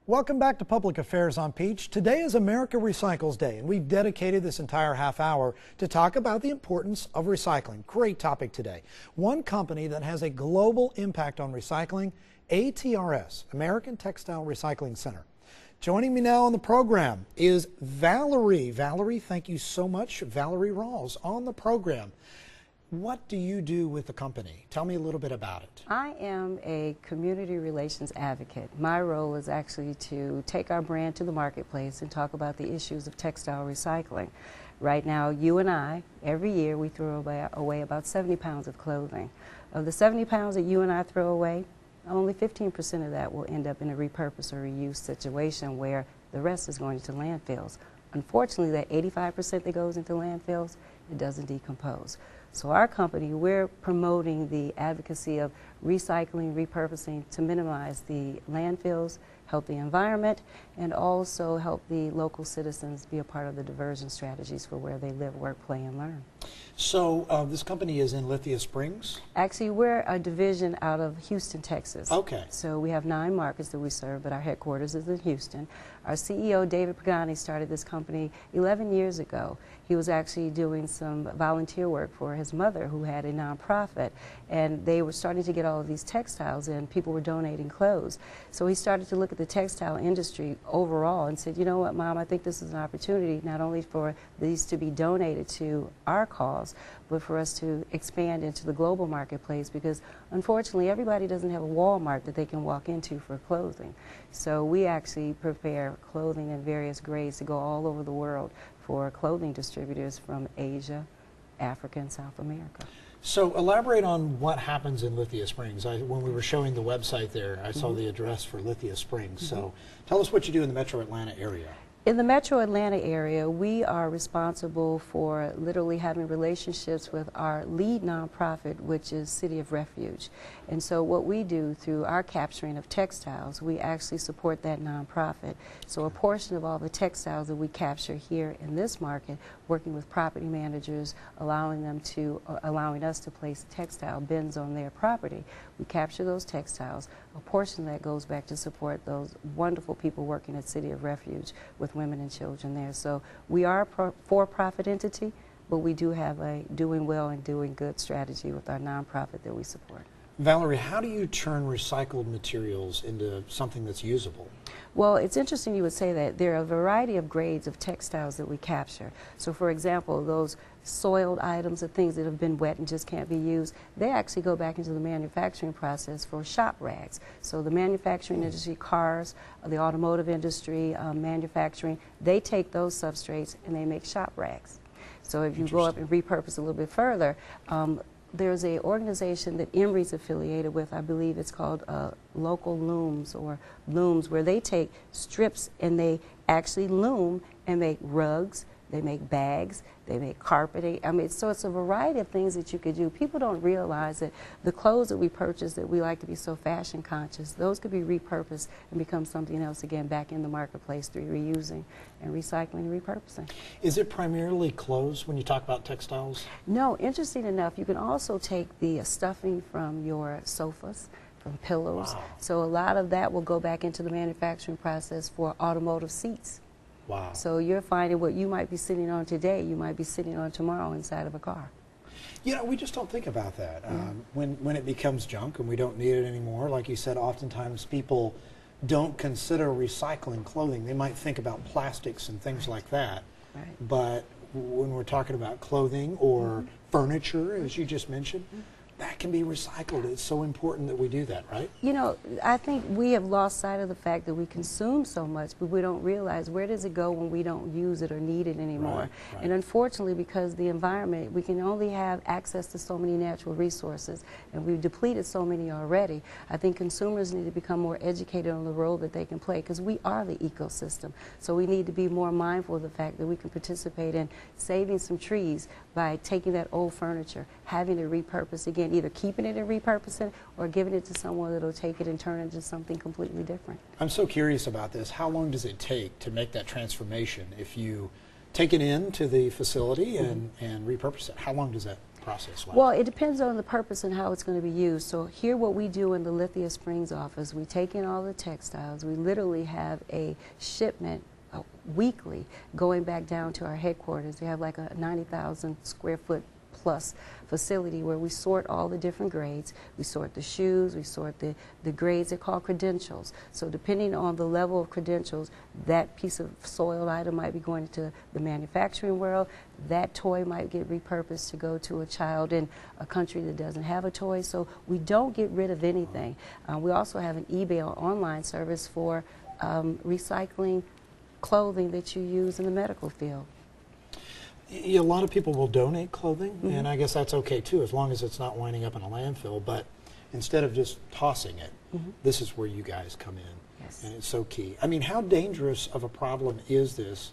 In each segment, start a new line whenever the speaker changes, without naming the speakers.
Welcome back to Public Affairs on Peach. Today is America Recycles Day, and we've dedicated this entire half hour to talk about the importance of recycling. Great topic today. One company that has a global impact on recycling, ATRS, American Textile Recycling Center. Joining me now on the program is Valerie. Valerie, thank you so much. Valerie Rawls on the program. What do you do with the company? Tell me a little bit about it.
I am a community relations advocate. My role is actually to take our brand to the marketplace and talk about the issues of textile recycling. Right now, you and I, every year we throw away about 70 pounds of clothing. Of the 70 pounds that you and I throw away, only 15% of that will end up in a repurpose or reuse situation where the rest is going to landfills. Unfortunately, that 85% that goes into landfills, it doesn't decompose. So our company, we're promoting the advocacy of recycling, repurposing to minimize the landfills, help the environment, and also help the local citizens be a part of the diversion strategies for where they live, work, play, and learn.
So this company is in Lithia Springs?
Actually, we're a division out of Houston, Texas.
Okay.
So we have 9 markets that we serve, but our headquarters is in Houston. Our CEO, David Pagani, started this company 11 years ago. He was actually doing some volunteer work for his mother, who had a nonprofit, and they were starting to get all of these textiles, and people were donating clothes. So he started to look at the textile industry overall and said, you know what, Mom, I think this is an opportunity not only for these to be donated to our cause, but for us to expand into the global marketplace, because unfortunately everybody doesn't have a Walmart that they can walk into for clothing. So we actually prepare clothing in various grades to go all over the world for clothing distributors from Asia, Africa, and South America.
So elaborate on what happens in Lithia Springs. When we were showing the website there, I saw the address for Lithia Springs. So tell us what you do in the metro Atlanta area.
In the metro Atlanta area, we are responsible for literally having relationships with our lead nonprofit, which is City of Refuge. And so what we do through our capturing of textiles, we actually support that nonprofit. So a portion of all the textiles that we capture here in this market, working with property managers, allowing us to place textile bins on their property. We capture those textiles. A portion of that goes back to support those wonderful people working at City of Refuge with women and children there. So we are a for-profit entity, but we do have a doing well and doing good strategy with our nonprofit that we support.
Valerie, how do you turn recycled materials into something that's usable?
Well, it's interesting you would say that. There are a variety of grades of textiles that we capture. So for example, those soiled items, the things that have been wet and just can't be used, they actually go back into the manufacturing process for shop rags. So the manufacturing industry, cars, the automotive industry, manufacturing, they take those substrates and they make shop rags. So if you go up and repurpose a little bit further, there's an organization that Emory's affiliated with, I believe it's called Local Looms or Looms, where they take strips and they actually loom and make rugs, they make bags, they make carpeting. I mean, so it's a variety of things that you could do. People don't realize that the clothes that we purchase that we like to be so fashion conscious, those could be repurposed and become something else again back in the marketplace through reusing and recycling and repurposing.
Is it primarily clothes when you talk about textiles?
No, interesting enough, you can also take the stuffing from your sofas, from pillows.
Wow.
So a lot of that will go back into the manufacturing process for automotive seats.
Wow.
So you're finding what you might be sitting on today, you might be sitting on tomorrow inside of a car.
You know, we just don't think about that. When it becomes junk and we don't need it anymore, like you said, oftentimes people don't consider recycling clothing. They might think about plastics and things like that.
Right.
But when we're talking about clothing or furniture, as you just mentioned, that can be recycled. It's so important that we do that, right?
You know, I think we have lost sight of the fact that we consume so much, but we don't realize where does it go when we don't use it or need it anymore.
Right.
And unfortunately, because the environment, we can only have access to so many natural resources, and we've depleted so many already. I think consumers need to become more educated on the role that they can play, because we are the ecosystem. So we need to be more mindful of the fact that we can participate in saving some trees by taking that old furniture, having it repurposed again, either keeping it and repurposing it or giving it to someone that will take it and turn it into something completely different.
I'm so curious about this. How long does it take to make that transformation? If you take it into the facility and repurpose it, how long does that process like?
Well, it depends on the purpose and how it's going to be used. So here what we do in the Lithia Springs office, we take in all the textiles. We literally have a shipment weekly going back down to our headquarters. We have like a 90,000 square foot plus facility where we sort all the different grades. We sort the shoes, we sort the grades. They're called credentials. So depending on the level of credentials, that piece of soiled item might be going into the manufacturing world. That toy might get repurposed to go to a child in a country that doesn't have a toy. So we don't get rid of anything. We also have an eBay online service for recycling clothing that you use in the medical field.
A lot of people will donate clothing, and I guess that's okay too, as long as it's not winding up in a landfill. But instead of just tossing it, this is where you guys come in,
Yes.
and it's so key. I mean, how dangerous of a problem is this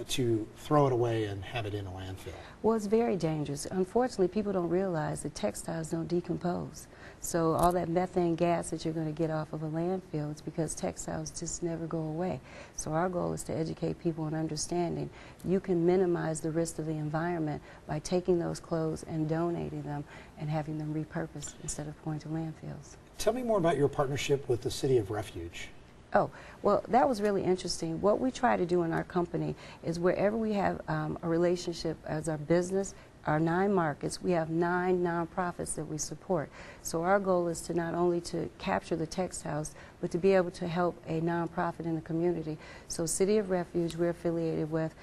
to throw it away and have it in a landfill?
Well, it's very dangerous. Unfortunately, people don't realize that textiles don't decompose. So all that methane gas that you're going to get off of a landfill, it's because textiles just never go away. So our goal is to educate people in understanding you can minimize the risk of the environment by taking those clothes and donating them and having them repurposed instead of going to landfills.
Tell me more about your partnership with the City of Refuge.
Oh, well, that was really interesting. What we try to do in our company is wherever we have a relationship as our business, our 9 markets, we have 9 nonprofits that we support. So our goal is to not only to capture the textiles, but to be able to help a nonprofit in the community. So City of Refuge, we're affiliated with.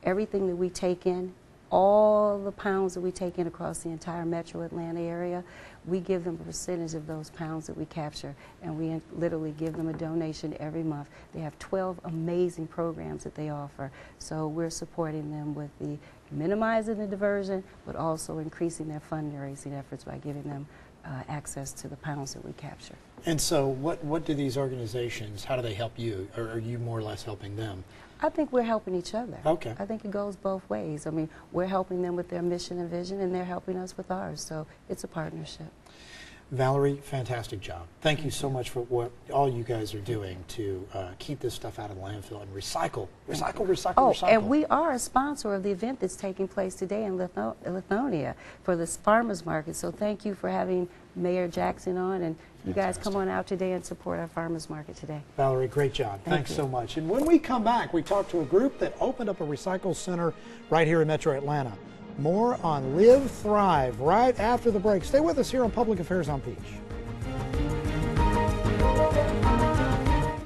Everything that we take in, all the pounds that we take in across the entire metro Atlanta area, we give them a percentage of those pounds that we capture, and we literally give them a donation every month. They have 12 amazing programs that they offer, so we're supporting them with the minimizing the diversion, but also increasing their fundraising efforts by giving them access to the pounds that we capture.
And so what do these organizations, how do they help you, or are you more or less helping them?
I think we're helping each other.
Okay.
I think it goes both ways. I mean, we're helping them with their mission and vision, and they're helping us with ours. So it's a partnership.
Valerie, fantastic job. Thank you so much for what all you guys are doing to keep this stuff out of the landfill and recycle, recycle.
And we are a sponsor of the event that's taking place today in Lithonia for this farmers market. So thank you for having Mayor Jackson on, and you guys come on out today and support our farmers market today.
Valerie, great job. Thanks so much. And when we come back, we talk to a group that opened up a recycle center right here in Metro Atlanta. More on Live Thrive right after the break. Stay with us here on Public Affairs on Peach.